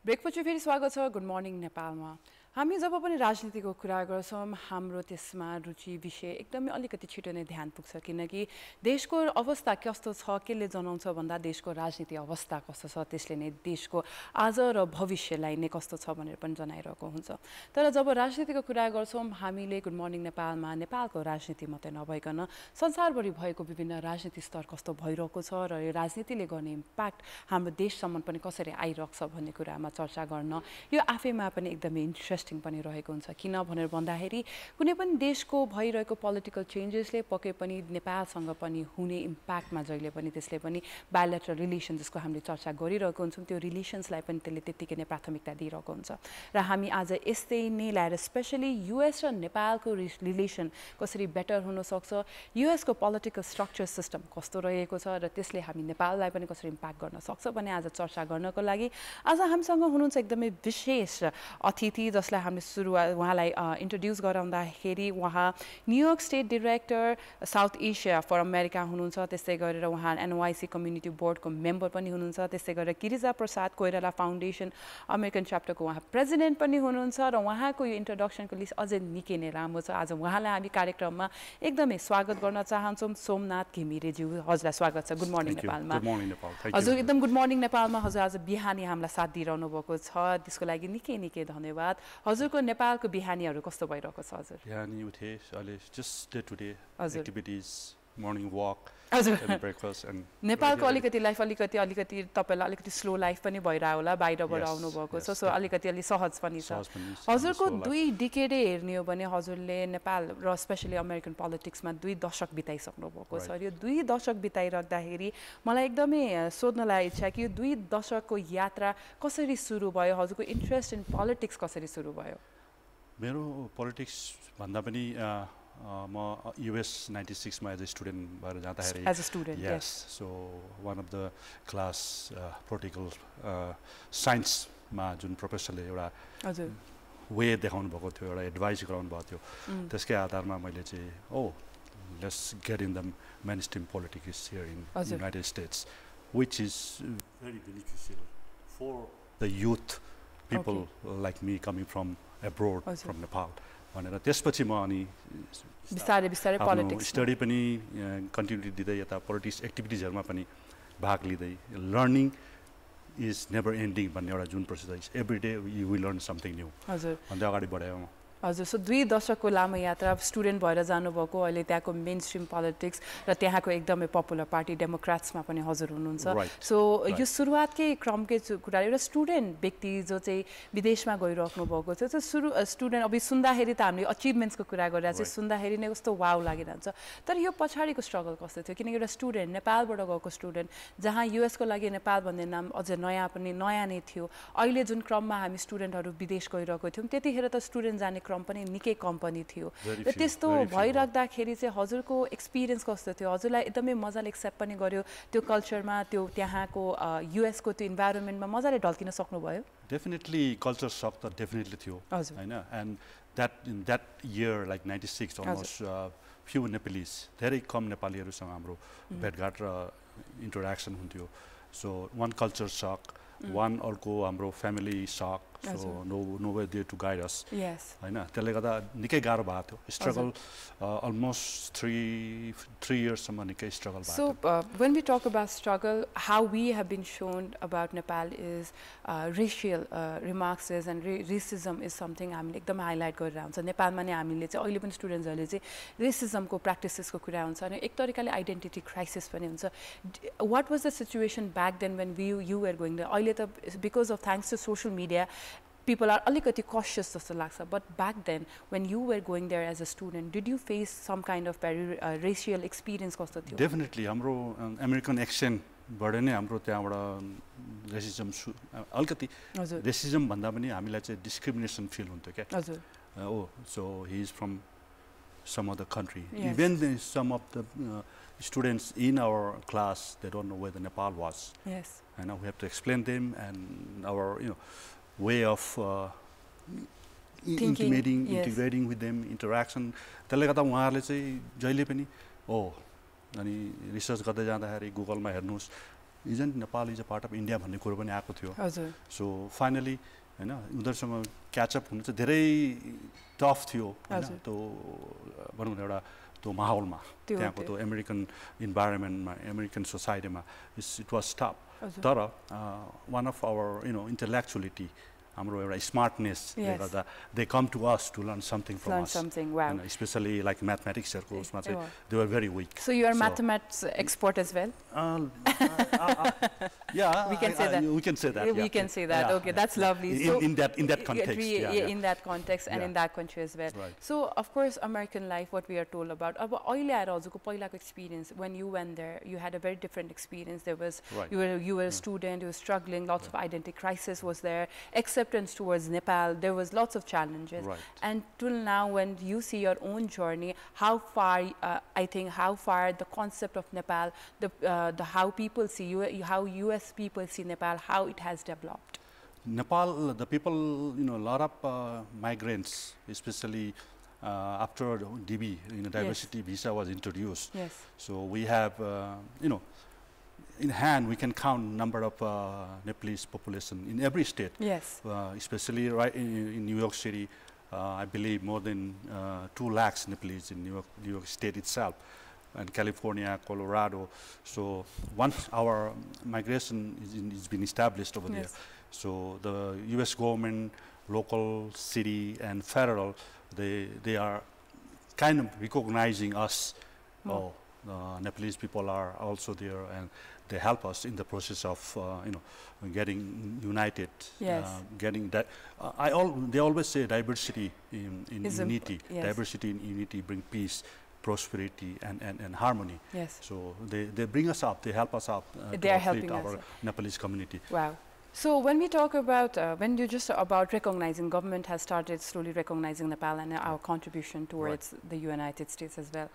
ब्रेकपछि फेरि स्वागत छ गुड मर्निङ नेपालमा। हामी जब पनि राजनीतिको कुरा गर्छौँ हाम्रो त्यसमा रुचि विषय एकदमै अलिकति छिटो नै ध्यान पुग्छ किनकि देशको अवस्था कस्तो छ केले जनाउँछ भन्दा देशको राजनीति अवस्था कस्तो छ त्यसले नै देशको आज र भविष्यलाई नै कस्तो छ भनेर पनि जनाइरहेको हुन्छ। तर जब राजनीतिको कुरा गर्छौँ हामीले गुड मर्निङ नेपालमा नेपालको राजनीति मात्रै नभइकन संसारभरि भएको विभिन्न राजनीति स्तर कस्तो भइरहेको छ र यो राजनीतिले गर्ने इम्प्याक्ट हाम्रो देशसम्म पनि कसरी आइरहेको छ भन्ने कुरामा चर्चा गर्न यो आफैमा पनि एकदमै इन्ट्रेस्टिङ पनि रहेको हुन्छ। किन भनेर भन्दाखेरि कुनै पनि देशको भइरहेको पोलिटिकल चेन्जेसले पक्कै पनि नेपालसँग पनि हुने इम्प्याक्टमा जहिले पनि त्यसले पनि बायोलेटरल रिलेसन जसको हामीले चर्चा गरिरहेको हुन्छौँ त्यो रिलेसन्सलाई पनि त्यसले त्यत्तिकै नै प्राथमिकता दिइरहेको हुन्छ। र हामी आज यस्तै नै ल्याएर स्पेसली युएस र नेपालको रिलेसन कसरी बेटर हुनसक्छ, युएसको पोलिटिकल स्ट्रक्चर सिस्टम कस्तो रहेको छ र त्यसले हामी नेपाललाई पनि कसरी इम्प्याक्ट गर्न सक्छ भन्ने आज चर्चा गर्नको लागि आज हामीसँग हुनुहुन्छ एकदमै विशेष अतिथि जसलाई हामीले उहाँलाई इन्ट्रोड्युस गराउँदाखेरि उहाँ न्युयोर्क स्टेट डिरेक्टर साउथ एसिया फर अमेरिका हुनुहुन्छ। त्यस्तै गरेर उहाँ एनवाइसी कम्युनिटी बोर्डको मेम्बर पनि हुनुहुन्छ। त्यस्तै गरेर गिरिजा प्रसाद कोइराला फाउन्डेसन अमेरिकन च्याप्टरको उहाँ प्रेसिडेन्ट पनि हुनुहुन्छ र उहाँको यो इन्ट्रोडक्सनको लिस्ट अझै निकै नै राम्रो छ। आज उहाँलाई हामी कार्यक्रममा एकदमै स्वागत गर्न चाहन्छौँ। सोमनाथ घिमिरेज्यू, हजुरलाई स्वागत छ गुड मर्निङ नेपालमा। हजुर एकदम गुड मर्निङ नेपालमा हजुर आज बिहानी हामीलाई साथ दिइरहनु भएको छ, त्यसको लागि निकै निकै धन्यवाद। हजुरको नेपालको बिहानीहरू कस्तो भइरहेको छ? हजुर बिहानी उठे अहिले just day to day activities, morning walk, हजुर ब्रेकफास्ट एन्ड नेपालको अलिकति लाइफ अलिकति तपाईँलाई अलिकति स्लो लाइफ पनि भइरह्यो होला, बाहिरबाट आउनुभएको छ, सो अलिकति सहज पनि छ। हजुरको 2 डिकेडै हेर्ने हो भने हजुरले नेपाल र स्पेसली अमेरिकन पोलिटिक्समा 2 दशक बिताइसक्नु भएको छ। यो 2 दशक बिताइराख्दाखेरि मलाई एकदमै सोध्नलाई इच्छा कि यो 2 दशकको यात्रा कसरी सुरु भयो, हजुरको इन्ट्रेस्ट इन पोलिटिक्स कसरी सुरु भयो? मेरो पोलिटिक्स भन्दा पनि म US 96 मा एज अ स्टुडेन्ट भएर जाँदाखेरि as a student yes so one of the class political साइन्समा जुन प्रोफेसरले एउटा वे देखाउनु भएको थियो, एउटा एडभाइस गराउनु भएको थियो, त्यसकै आधारमा मैले चाहिँ let's get in the main stream politics here in United states which is very beneficial for the youth people like me coming from abroad from Nepal. भनेर त्यसपछि म अनि बिस्तारै बिस्तारै पोलिटिक्स स्टडी पनि कन्टिन्युटी दिँदै यता पोलिटिक्स एक्टिभिटिजहरुमा पनि भाग लिँदै लर्निङ इज नेभर एन्डिङ भन्ने एउटा जुन process every day you will learn something new हजुर भन्दै अगाडि बढायो म। हजुर सो 2 दशकको लामो यात्रा स्टुडेन्ट भएर जानुभएको, अहिले त्यहाँको मेन स्ट्रिम पोलिटिक्स र त्यहाँको एकदमै पपुलर पार्टी डेमोक्रेट्समा पनि हजुर हुनुहुन्छ। सो यो सुरुवातकै क्रमकै कुरा एउटा स्टुडेन्ट व्यक्ति जो चाहिँ विदेशमा गइराख्नु भएको थियो, त्यो स्टुडेन्ट अब सुन्दाखेरि त हामीले अचिभमेन्ट्सको कुरा गरिरहेको चाहिँ सुन्दाखेरि नै कस्तो वाउ लागिरहन्छ, तर यो पछाडिको स्ट्रगल कस्तो थियो? किनकि एउटा स्टुडेन्ट नेपालबाट गएको स्टुडेन्ट जहाँ युएसको लागि नेपाल भन्ने नाम अझै नयाँ नै थियो। अहिले जुन क्रममा हामी स्टुडेन्टहरू विदेश गइरहेको थियौँ त्यतिखेर त स्टुडेन्ट जाने पनि निकै कम्पनी थियो र त्यस्तो भइराख्दाखेरि चाहिँ हजुरको एक्सपिरियन्स कस्तो थियो? हजुरलाई एकदमै मजाले एक्सेप्ट पनि गर्यो त्यो कल्चरमा, त्यो त्यहाँको युएसको त्यो इन्भाइरोमेन्टमा मजाले ढल्किन सक्नुभयो? डेफिनेटली कल्चर सक त डेफिनेटली थियो हैन, and in that year like 96 almost few Nepalis, धेरै कम नेपालीहरूसँग हाम्रो भेटघाट र इन्टरेक्सन हुन्थ्यो। सो वान कल्चर सक, वान अर्को हाम्रो फ्यामिली सक, so nowhere there to guide us. Yes. हैन, त्यसले गर्दा निकै गाह्रो भएको थियो, स्ट्रगल almost 3 years सम्म निकै स्ट्रगल भएको थियो। So when we talk about struggle, how we have been shown about Nepal is racial remarks and racism is something हामीले एकदम हाइलाइट गरेर हुन्छ। नेपालमा नै हामीले चाहिँ अहिले पनि स्टुडेन्ट्सहरूले चाहिँ रेसिजमको प्र्याक्टिसेसको कुरा हुन्छ अनि एक तरिकाले आइडेन्टिटी क्राइसिस पनि हुन्छ। What was the situation back then when you were going there? अहिले त because of thanks to social media people are alikati cautious जस्तो लाग्छ, but back then when you were going there as a student did you face some kind of racial experience कस्तो थियो? Definitely हाम्रो American accent बाट नै हाम्रो त्यहाँबाट racism अलिकति रेसिजम भन्दा पनि हामीलाई चाहिँ डिस्क्रिमिनेसन फिल हुन्थ्यो क्या। हजुर so he is from some other country. Even some of the students in our class, they don't know where the Nepal was. Yes. And now we have to explain them and our way of integrating with them, interaction. त्यसले गर्दा उहाँहरूले चाहिँ जहिले पनि अनि research गर्दै जाँदाखेरि गुगलमा हेर्नुस् isn't Nepal is a part of India भन्ने कुरो पनि आएको थियो. हजुर. So finally हैन उनीहरुसँग क्याच अप हुनु चाहिँ धेरै टफ थियो हैन त्यो भनौं न एउटा त्यो माहौलमा त्यहाँको त्यो अमेरिकन इन्भाइरोमेन्टमा अमेरिकन सोसाइटीमा इट वाज टफ तर one of our intellectuality हाम्रो एउटा स्मार्टनेस ले गर्दा they come to us to learn something from us. Wow. And especially like mathematics को उसमा चाहिँ they were very weak. So you are mathematics expert as well? Yeah, we can say that. We can say that. We can say that. Okay, that's lovely. So in that context. In that context and in that country as well. Right. So of course American life, what we are told about. अब अहिले आएर हजुरको पहिलाको experience when you went there, you had a very different experience. There was you were a student, you were struggling, lots of identity crisis was there. Acceptance towards Nepal, there was lots of challenges. Right. And till now, when you see your own journey, how far I think how far the concept of Nepal, the how people see you, how US people see Nepal, how it has developed. Nepal, the people, a lot of migrants, especially after DB, diversity visa was introduced. Yes. So we have, in hand we can count number of Nepalese population in every state. Yes. Especially right in New York City, I believe more than 2 lakhs Nepalese in New York State itself, and California, Colorado. So once our migration is been established over there, so the U.S. government, local, city, and federal, they are kind of recognizing us. Oh, Nepalese people are also there, and they help us in the process of getting united, getting that. They always say diversity in unity. Yes. Diversity in unity bring peace, prosperity, and harmony. Yes. So they bring us up. They help us up. They are helping our Nepalese community. Wow. So when we talk about, when you just about recognizing, government has started slowly recognizing Nepal and our contribution towards the United States as well.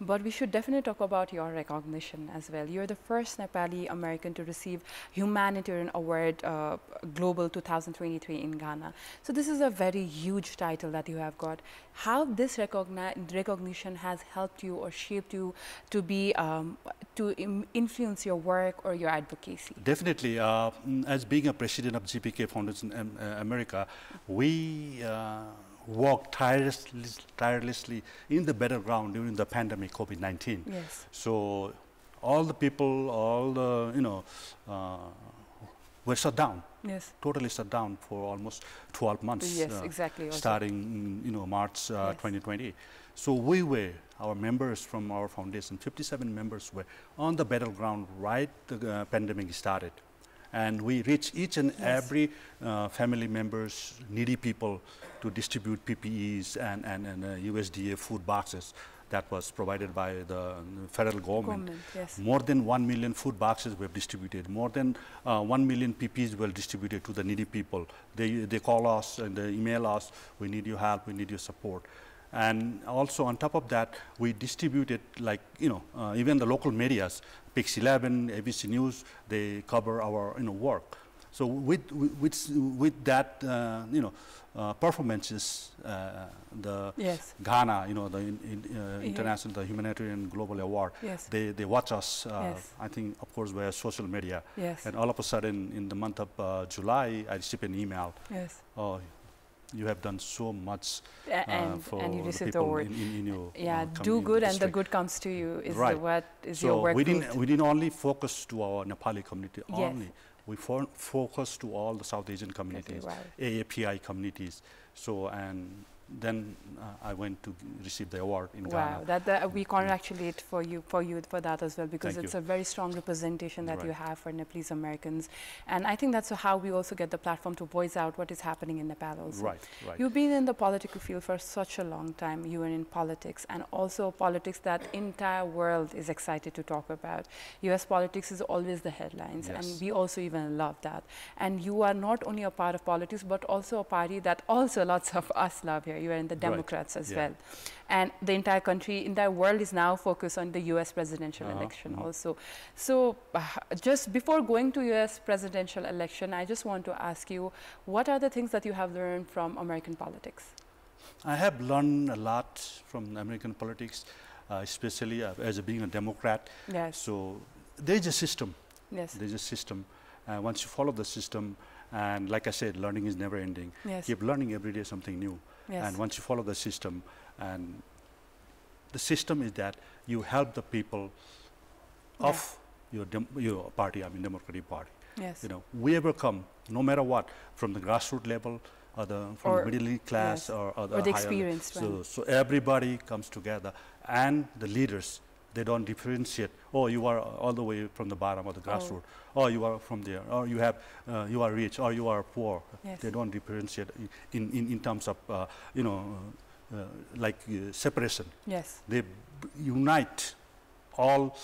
But we should definitely talk about your recognition as well. You're the first Nepali American to receive Humanitarian Award Global 2023 in Ghana. So this is a very huge title that you have got. How this recognition has helped you or shaped you to be influence your work or your advocacy? Definitely. As being a president of GPK Foundation America, we worked tirelessly in the battleground during the pandemic COVID-19. Yes. So all the people, all the were shut down. Yes. Totally shut down for almost 12 months. Yes, exactly. Starting March 2020. So we were, our members from our foundation, 57 members were on the battleground right the pandemic started. And we reached each and every family members, needy people, to distribute PPEs and USDA food boxes that was provided by the federal government. Yes. More than 1 million food boxes were distributed. More than 1 million PPEs were distributed to the needy people. They call us and they email us, we need your help, we need your support. And also on top of that, we distributed like, even the local medias, Pix 11, ABC News, they cover our work. So with that performances, the Ghana, the international, the humanitarian global award, they watch us. I think, of course, via social media. And all of a sudden, in the month of July, I received an email. Oh, you have done so much for and you the received people the award. in your do good district. And the good comes to you is what is so your work. We didn't only focus to our Nepali community only. We focus to all the South Asian communities, AAPI communities. So and then I went to receive the award in Ghana. Wow, we congratulate for you for that as well, because it's a very strong representation that you have for Nepalese Americans, and I think that's how we also get the platform to voice out what is happening in Nepal also. Right. You've been in the political field for such a long time. You were in politics, and also politics that entire world is excited to talk about. US politics is always the headlines, and we also even love that. And you are not only a part of politics, but also a party that also lots of us love here. You are in the Democrats as well. And the entire country, entire world is now focused on the US presidential election also. So just before going to US presidential election, I just want to ask you, what are the things that you have learned from American politics? I have learned a lot from American politics, especially as being a Democrat. Yes. So there is a system. Yes. There's a system. Once you follow the system, and like I said, learning is never ending. Yes. Keep learning every day something new. Yes. And once you follow the system, and the system is that you help the people of your party, I mean Democratic Party. Yes. You know, whoever come, no matter what, from the grassroots level, or from the middle class, yes. or the experienced so everybody comes together, and the leaders, they don't differentiate. Oh, you are all the way from the bottom of the grassroots. Oh, you are from there. Or you have, you are rich, or you are poor. Yes. They don't differentiate in terms of, separation. Yes. They unite all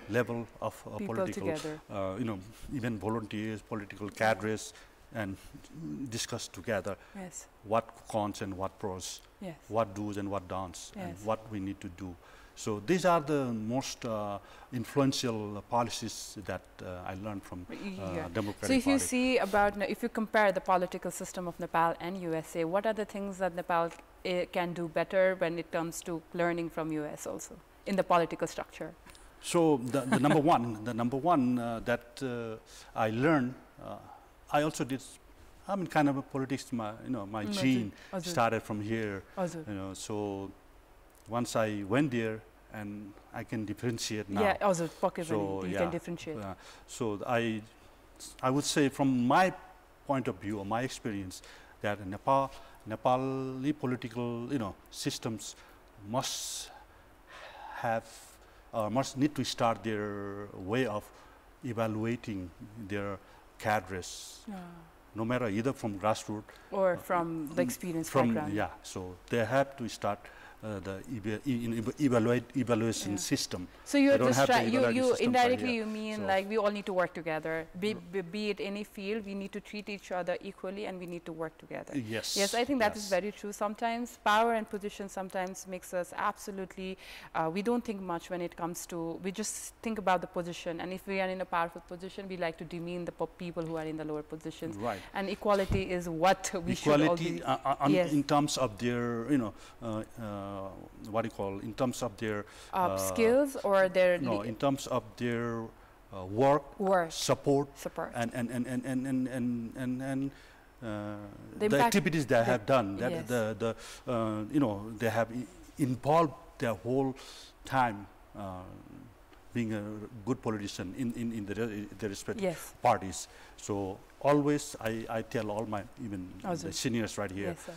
level of political, even volunteers, political cadres, and discuss together yes. what cons and what pros, yes. what do's and what don'ts, yes. and what we need to do. So these are the most influential policies that I learned from Democratic So if Party. you see if you compare the political system of Nepal and USA, what are the things that Nepal can do better when it comes to learning from US also in the political structure? So the number one that I learned, I also did. I mean, kind of a politics. My gene started from here. So once I went there, and I can differentiate now. Yeah, also you can differentiate. So I would say, from my point of view or my experience, that Nepali political systems must need to start their way of evaluating their cadres, no matter either from grassroots or from the experience background. Yeah, so they have to start the evaluation system. So you're just you indirectly you mean like we all need to work together, be it any field, we need to treat each other equally and we need to work together. Yes. Yes, I think that is very true. Sometimes power and position sometimes makes us absolutely, we don't think much when it comes to, we just think about the position, and if we are in a powerful position, we like to demean the people who are in the lower positions. Right. And equality is what we should all be. Yes. In terms of their, what do you call, in terms of their skills or their in terms of their work, support, and the activities they have done. That they have involved their whole time being a good politician in their respective parties. So always I tell all my the seniors right here. Yes,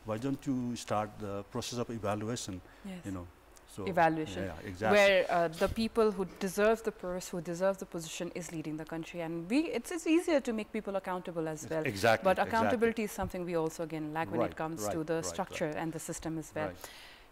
why don't you start the process of evaluation? So evaluation, exactly. Where the people who deserve the purse, who deserve the position, is leading the country, and it's easier to make people accountable as well. Exactly. But accountability is something we also again lack when it comes to the structure and the system as well.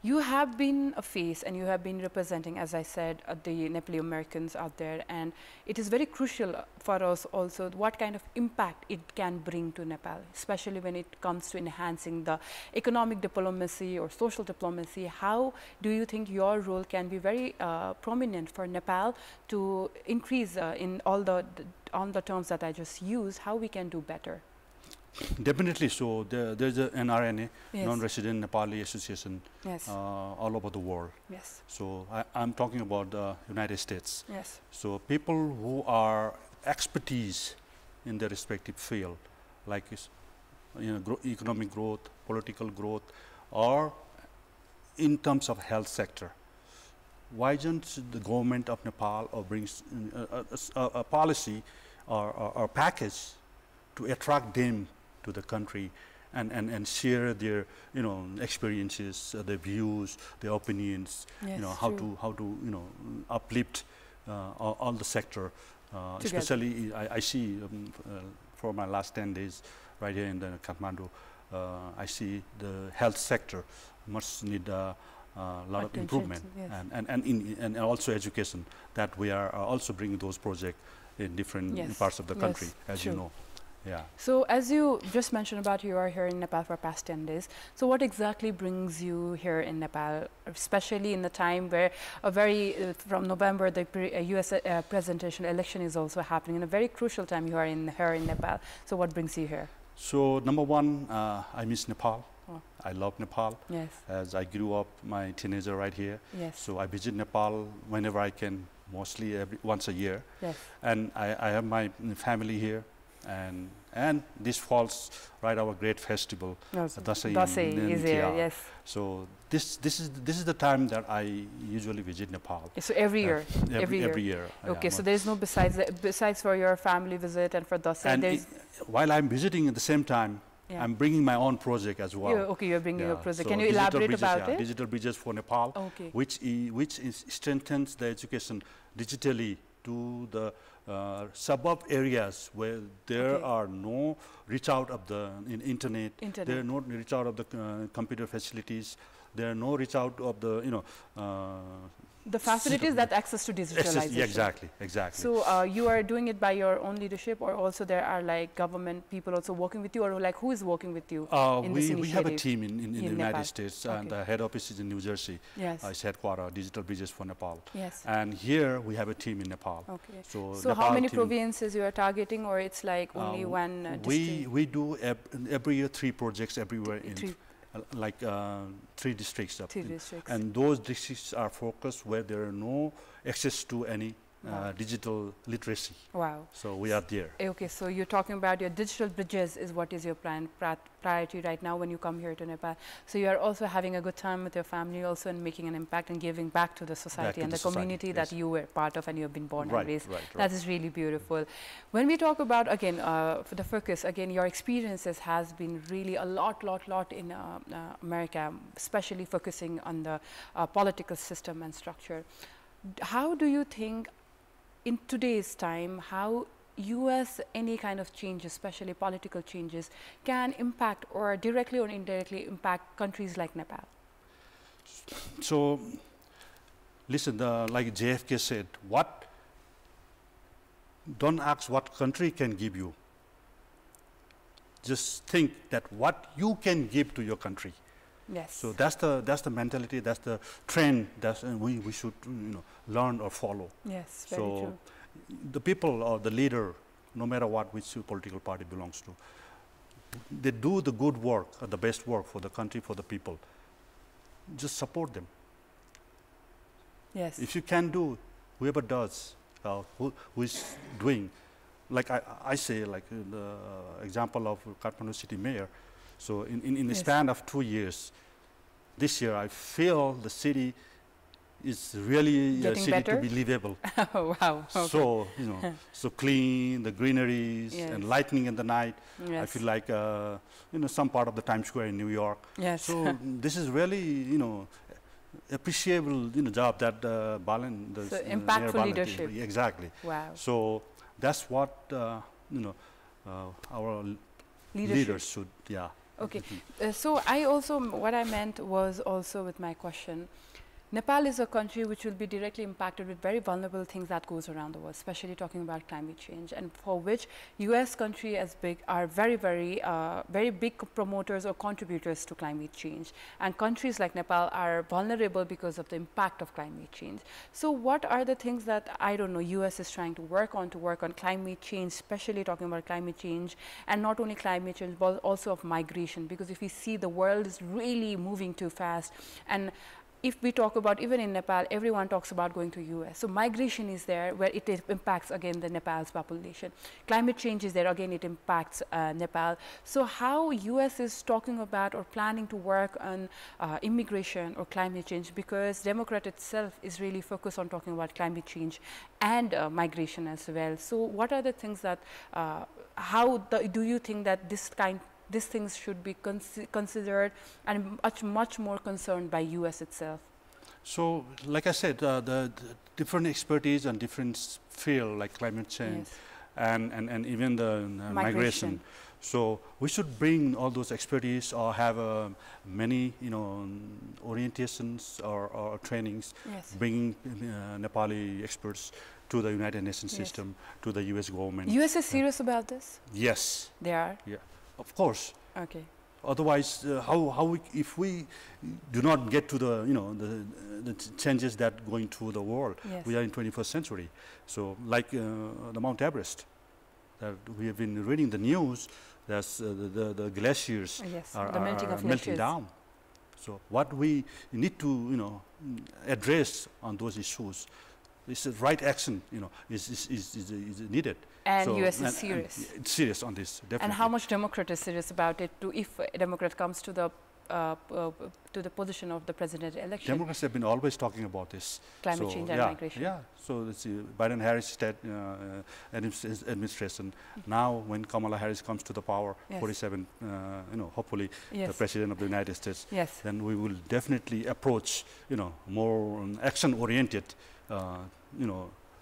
You have been a face and you have been representing, as I said, the Nepali Americans out there, and it is very crucial for us also what kind of impact it can bring to Nepal, especially when it comes to enhancing the economic diplomacy or social diplomacy. How do you think your role can be very prominent for Nepal to increase in all on the terms that I just used, how we can do better? Definitely. So there's an NRNA, Non-Resident Nepali Association, all over the world. Yes. So I'm talking about the United States. Yes. So people who are expertise in their respective field, like economic growth, political growth, or in terms of health sector. Why don't the government of Nepal brings a policy or package to attract them to the country and share their experiences, their views, their opinions, how to uplift all the sector, especially I see for my last 10 days right here in the Kathmandu, I see the health sector must need a lot of improvement, and also education, that we are also bringing those projects in different parts of the country, as you know. Yeah. So as you just mentioned about you are here in Nepal for past 10 days. So what exactly brings you here in Nepal, especially in the time where from November the US presidential election is also happening, in a very crucial time you are here in Nepal. So what brings you here? So number one, I miss Nepal. I love Nepal. Yes. As I grew up my teenager right here. Yes. So I visit Nepal whenever I can mostly once a year. Yes. And I have my family here, and this falls right our great festival, Dasai is here. Yes. So this is the time that I usually visit Nepal. So every year, every year. Okay, so there is no besides for your family visit and for Dasai. And while I'm visiting at the same time, I'm bringing my own project as well. You're bringing your project. So can you elaborate about it? Digital Bridges for Nepal, which strengthens the education digitally to the suburb areas where there are no reach out of the internet. There are no reach out of the computer facilities. There are no reach out of the the facilities that access to digitalization. Exactly. So you are doing it by your own leadership, or also there are like government people also working with you, or like who is working with you in this initiative? We have a team in the United States, and the head office is in New Jersey. Yes. It's headquarters, Digital Bridges for Nepal. Yes. And here we have a team in Nepal. Okay. So how many provinces you are targeting, or it's like only one district? We do every year 3 projects everywhere in. Like 3 districts. And those districts are focused where there are no access to any digital literacy. Wow. So we are there. Okay, so you're talking about your digital bridges is what is your priority right now when you come here to Nepal. So you are also having a good time with your family also, and making an impact and giving back to the society and the community that you were part of and you have been born and raised. That is really beautiful. When we talk about, again, for the focus, again, your experiences has been really a lot in America, especially focusing on the political system and structure. How do you think in today's time, how US, any kind of changes, especially political changes, can impact or directly or indirectly impact countries like Nepal? So, listen, like JFK said, don't ask what country can give you. Just think that what you can give to your country. Yes. So that's the mentality, that's the trend that we should learn or follow. Yes, very true. The people or the leader, no matter which political party belongs to, they do the good work, or the best work for the country, for the people. Just support them. Yes. If you can do, whoever does, who is doing, like I say, like the example of Kathmandu city mayor. So in the span of 2 years, this year I feel the city is really a city to be livable. Wow. Okay. So so clean, the greeneries and lightning in the night. Yes. I feel like some part of the Times Square in New York. Yes. So this is really appreciable job that Balan does. So impactful leadership. Exactly. Wow. So that's what our leaders should. Yeah. Okay. So what I meant was also with my question, Nepal is a country which will be directly impacted with very vulnerable things that goes around the world, especially talking about climate change, and for which US country as big are very big promoters or contributors to climate change. And countries like Nepal are vulnerable because of the impact of climate change. So what are the things that, I don't know, US is trying to work on climate change, especially talking about climate change, and not only climate change, but also of migration, because if we see the world is really moving too fast, and if we talk about, even in Nepal, everyone talks about going to US. So migration is there, where it impacts, again, the Nepal's population. Climate change is there, again, it impacts Nepal. So how US is talking about or planning to work on immigration or climate change, because Democrat itself is really focused on talking about climate change and migration as well. So what are the things that, do you think that these things should be considered and much more concerned by US itself? So, like I said, the different expertise and different field, like climate change, and even the migration. So we should bring all those expertise, or have many orientations or trainings, bringing Nepali experts to the United Nations system, to the US government. US is serious about this? Yes. They are? Yeah. Of course. Okay. Otherwise, if we do not get to the changes that going through the world, we are in 21st century. So, like the Mount Everest, that we have been reading the news, that's the glaciers are melting down. So, what we need to address on those issues this right action, is needed. And so, US is serious. And it's serious on this, definitely. And how much Democrat is serious about it? If a Democrat comes to the position of the presidential election? Democrats have been always talking about this. Climate change and migration. Yeah. So it's Biden-Harris administration. Now, when Kamala Harris comes to the power, 47, hopefully the president of the United States, then we will definitely approach, more action-oriented,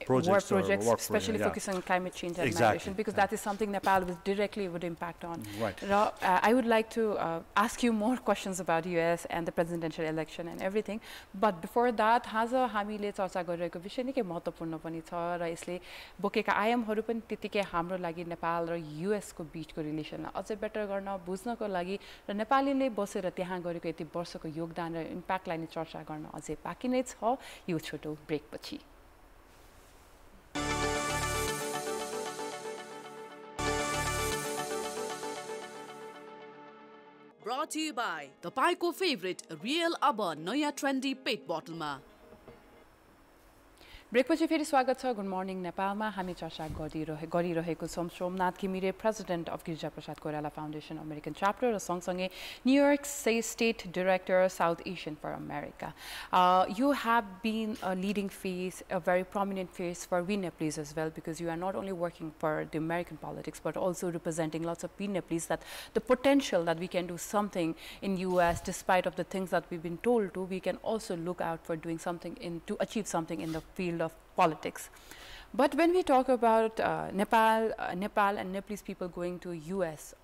projects, especially focusing on climate change and migration, because that is something Nepal directly would impact on. Right. I would like to ask you more questions about US and the presidential election and everything. But before that, आज हामीले चर्चा गरिरहेको विषय निकै महत्त्वपूर्ण पनि छ र यसले बोकेका आयामहरू पनि त्यतिकै हाम्रो लागि नेपाल र US को बीचको रिलेसनलाई अझै बेटर गर्न बुझ्नको लागि र नेपालीले बसेर त्यहाँ गरेको यति वर्षको योगदान र इम्प्याक्टलाई नै चर्चा गर्न अझै बाँकी नै छ यो छोटो ब्रेकपछि। Brought to you by तपाईको फेभरेट रियल अब नयाँ ट्रेन्डी पेट बोतलमा। ब्रेकपछि फेरि स्वागत छ गुड मर्निङ नेपालमा। हामी चर्चा गरिरहेको छौँ Somnath Ghimire president of Girija Prasad Koirala foundation American chapter र सँगसँगै New York state director South Asian for America. You have been a leading face, a very prominent face for we Nepalese as well, because you are not only working for the American politics but also representing lots of we Nepalese, that the potential that we can do something in US despite of the things that we've been told to, we can also look out for doing something to achieve something in the field of politics. But when we talk about Nepal and Nepalese people going to US,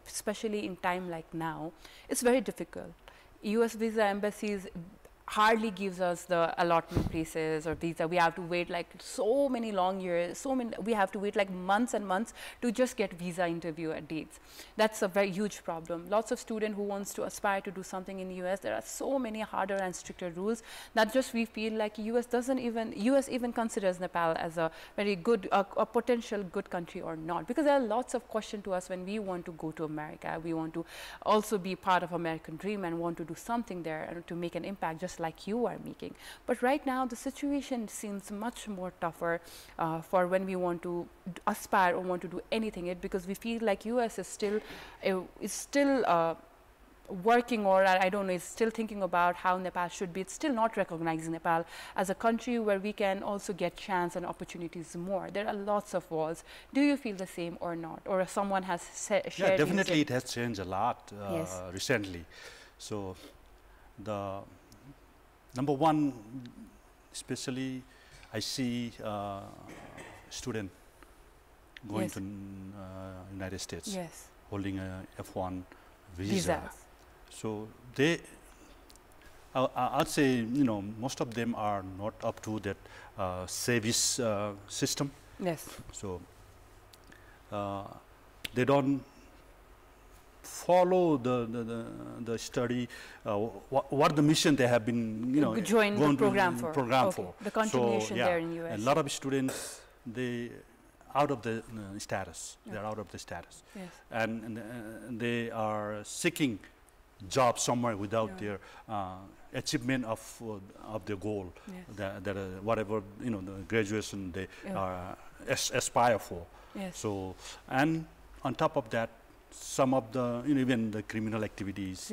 especially in time like now, it's very difficult. US visa embassies hardly gives us the allotment places or visa. We have to wait like so many long years, we have to wait like months and months to just get visa interview dates. That's a very huge problem. Lots of students who wants to aspire to do something in the US, there are so many harder and stricter rules that just we feel like US even considers Nepal as a very good, a potential good country or not, because there are lots of questions to us when we want to go to America. We want to also be part of American dream and want to do something there and to make an impact just like you are making. But right now the situation seems much more tougher for when we want to aspire or want to do anything, because we feel like US is still working, or I don't know, is still thinking about how Nepal should be. It's still not recognizing Nepal as a country where we can also get chance and opportunities more. There are lots of walls. Do you feel the same or not? Or someone has shared? Yeah, definitely it has changed a lot recently. So the number one, especially I see student going to United States, holding a F1 visa. So they, I'd say, most of them are not up to that service system. Yes. So they don't follow the study, what the mission they have been, join the program for. The contribution there in US. A lot of students, they out of the status. They're out of the status, and they are seeking jobs somewhere without their achievement of their goal. That whatever the graduation they aspire for. So, and on top of that, some of the even the criminal activities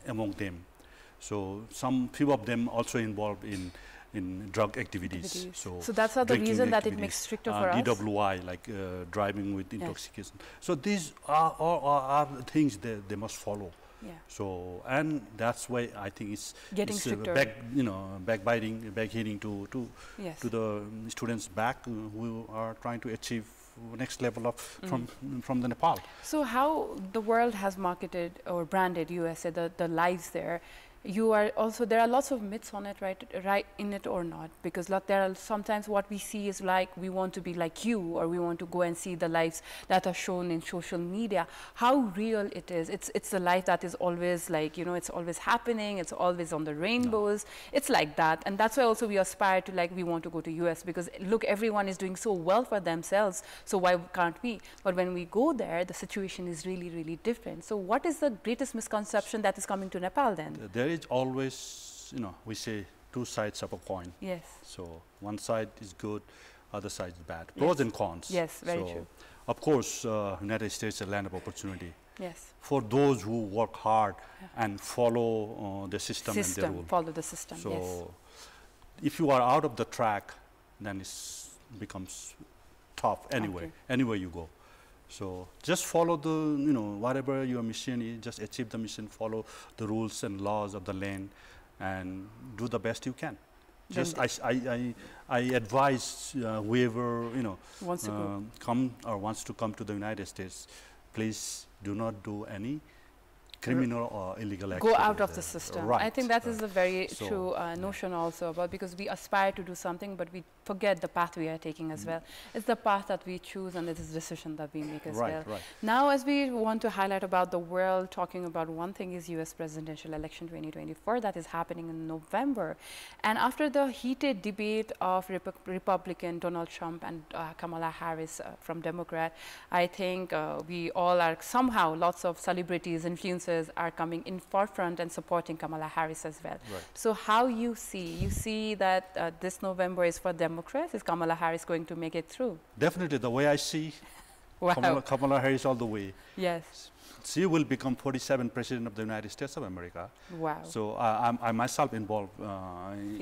among them. So few of them also involved in drug activities. So that's the reason that it makes stricter for us. DWI, like driving with intoxication. So these are things they must follow. So, and that's why I think it's getting stricter. Backhitting to the students back who are trying to achieve next level of from the Nepal. So how the world has marketed or branded USA, the lives there, you are also, there are lots of myths on it, right in it or not, because there are sometimes what we see is like we want to be like you, or we want to go and see the lives that are shown in social media. How real it is? It's a life that is always like, it's always happening, it's always on the rainbows. It's like that, and that's why also we aspire to, like, we want to go to US, because look, everyone is doing so well for themselves, so why can't we? But when we go there, the situation is really, really different. So what is the greatest misconception that is coming to Nepal then? There is always, we say two sides of a coin. Yes. So one side is good, other side is bad. Pros and cons. Yes, very true. Of course, United States is a land of opportunity. Yes. For those who work hard and follow the system and the rule. Follow the system. So yes. if you are out of the track, then it becomes tough anyway, anywhere you go. So just follow the, whatever your mission is, just achieve the mission, follow the rules and laws of the land, and do the best you can. Just I advise whoever wants to come or wants to come to the United States, please do not do any criminal or illegal activity. Go out of the system. Right. I think that is a very true notion also, about because we aspire to do something, but we forget the path we are taking as well. It's the path that we choose, and it is the decision that we make as well. Right. Now, as we want to highlight about the world, talking about one thing is U.S. presidential election 2024 that is happening in November. And after the heated debate of Republican Donald Trump and Kamala Harris from Democrat, I think we all are somehow, lots of celebrities, influencers are coming in forefront and supporting Kamala Harris as well. Right. So how you see that this November is for Democrats? Is Kamala Harris going to make it through? Definitely, the way I see Kamala Harris all the way. Yes. She will become 47th President of the United States of America. Wow. So I myself involved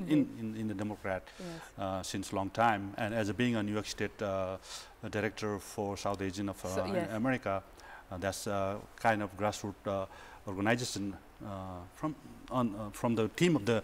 in the Democrat since long time, and as being a New York State Director for South Asian of America, that's a kind of grassroots organization from the team of the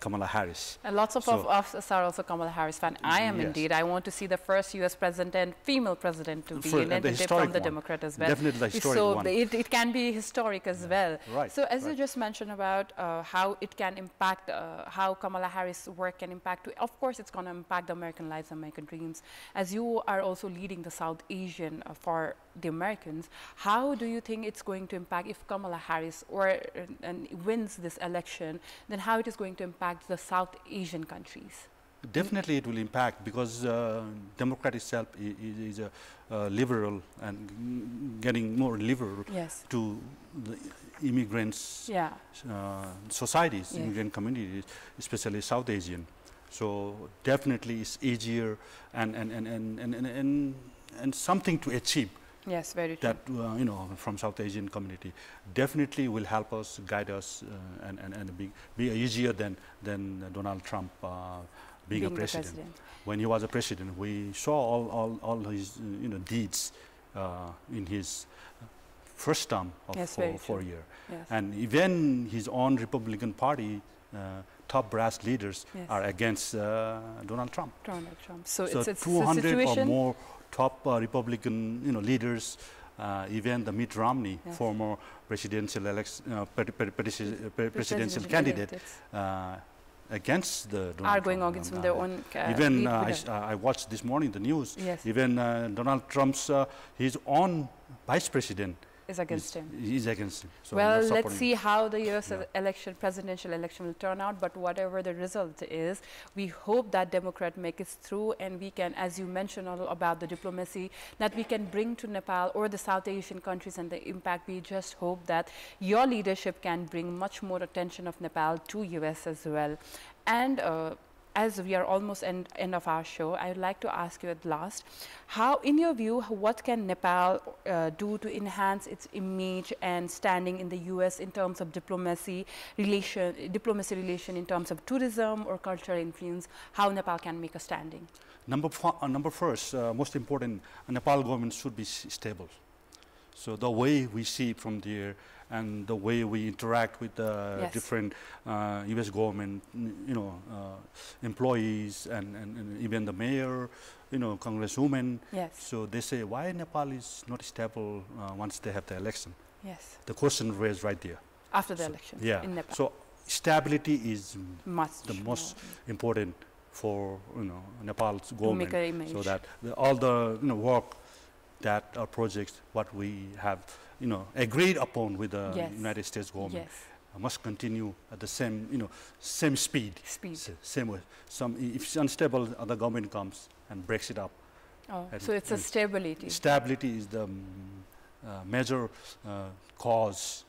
Kamala Harris. And lots of us are also Kamala Harris fan. I am indeed. I want to see the first U.S. president, female president, to be elected from the Democrat as well. Definitely the historic one. So it can be historic as well. Right. So as you just mentioned about how it can impact, how Kamala Harris' work can impact, of course it's going to impact the American lives, American dreams. As you are also leading the South Asian for the Americans, how do you think it's going to impact if Kamala Harris wins this election, then how it is going to impact the South Asian countries? Definitely it will impact, because Democrat itself is a liberal and getting more liberal to the immigrants, societies, immigrant communities, especially South Asian. So definitely it's easier and something to achieve. Yes, very true. That from South Asian community definitely will help us, guide us, and be easier than Donald Trump being a president. When he was a president, we saw all his deeds in his first term of 4 years, and even his own Republican Party top brass leaders are against Donald Trump. So it's 200 a situation or more top Republican leaders, even the Mitt Romney, former presidential presidential candidate, against the Donald Trump. Going against their own. Even I watched this morning the news. Even Donald Trump's his own vice president is against him. He's against him. So well, let's see how the U.S. presidential election will turn out. But whatever the result is, we hope that Democrat make it through, and we can, as you mentioned all about the diplomacy that we can bring to Nepal or the South Asian countries and the impact. We just hope that your leadership can bring much more attention of Nepal to U.S. as well. And as we are almost end of our show, I would like to ask you at last, how, in your view, what can Nepal do to enhance its image and standing in the U.S. in terms of diplomacy relation in terms of tourism or cultural influence? How Nepal can make a standing? Number first, most important, Nepal government should be stable. So the way we see it from there, and the way we interact with the different U.S. government, employees and even the mayor, congresswomen. So they say, why Nepal is not stable once they have the election? The question raised right there. After the election in Nepal. So stability is the most important for Nepal's government, to make an image. So that all the work that are projects what we have agreed upon with the United States government must continue at the same same speed. Same way. If it's unstable, other government comes and breaks it up. So it's a stability. Stability is the major cause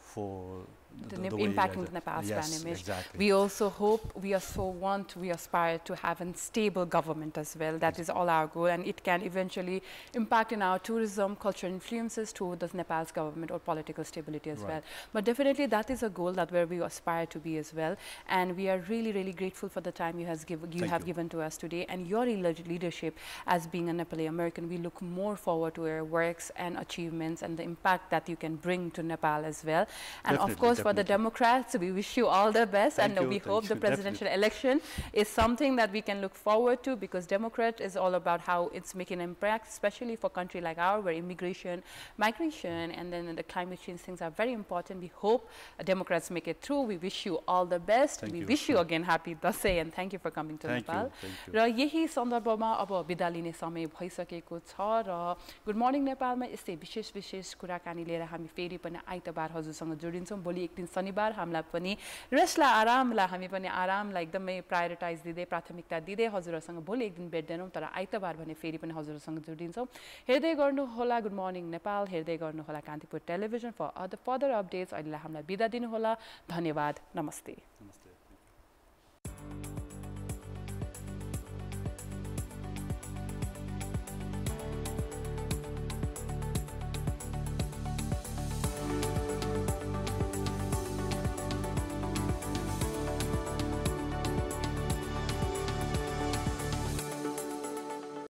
for impacting the Nepal's brand image. Exactly. We also hope, we aspire to have a stable government as well. That is all our goal, and it can eventually impact in our tourism, cultural influences to the Nepal's government or political stability as well. But definitely that is a goal that where we aspire to be as well. And we are really, really grateful for the time you have given to us today, and your leadership as being a Nepali American. We look more forward to your works and achievements and the impact that you can bring to Nepal as well. And of course, for the Democrats, we wish you all the best, and we hope the presidential election is something that we can look forward to, because Democrat is all about how it's making an impact, especially for a country like ours, where immigration, migration, and then the climate change things are very important. We hope Democrats make it through. We wish you all the best. We wish you again happy Dasai, and thank you for coming to Nepal. र यही सन्दर्भमा अब बिदा लिने समय भइसकेको छ र good morning नेपालमा यस्तै विशेष कुराकानी लिएर हामी फेरि पनि आइतबार हजुरसँग जोडिन्छौँ। भोलि एक दिन शनिबार हामीलाई पनि रेस्टलाई आरामलाई हामी पनि आरामलाई एकदमै प्रायोरिटाइज दिँदै प्राथमिकता दिँदै हजुरहरूसँग भोलि एक दिन भेट्दैनौँ, तर आइतबार भने फेरि पनि हजुरहरूसँग जोडिन्छौँ। हेर्दै गर्नुहोला गुड मर्निङ नेपाल, हेर्दै गर्नुहोला कान्तिपुर टेलिभिजन फर फर्दर अपडेट्स। अहिलेलाई हामीलाई बिदा दिनुहोला। धन्यवाद। नमस्ते।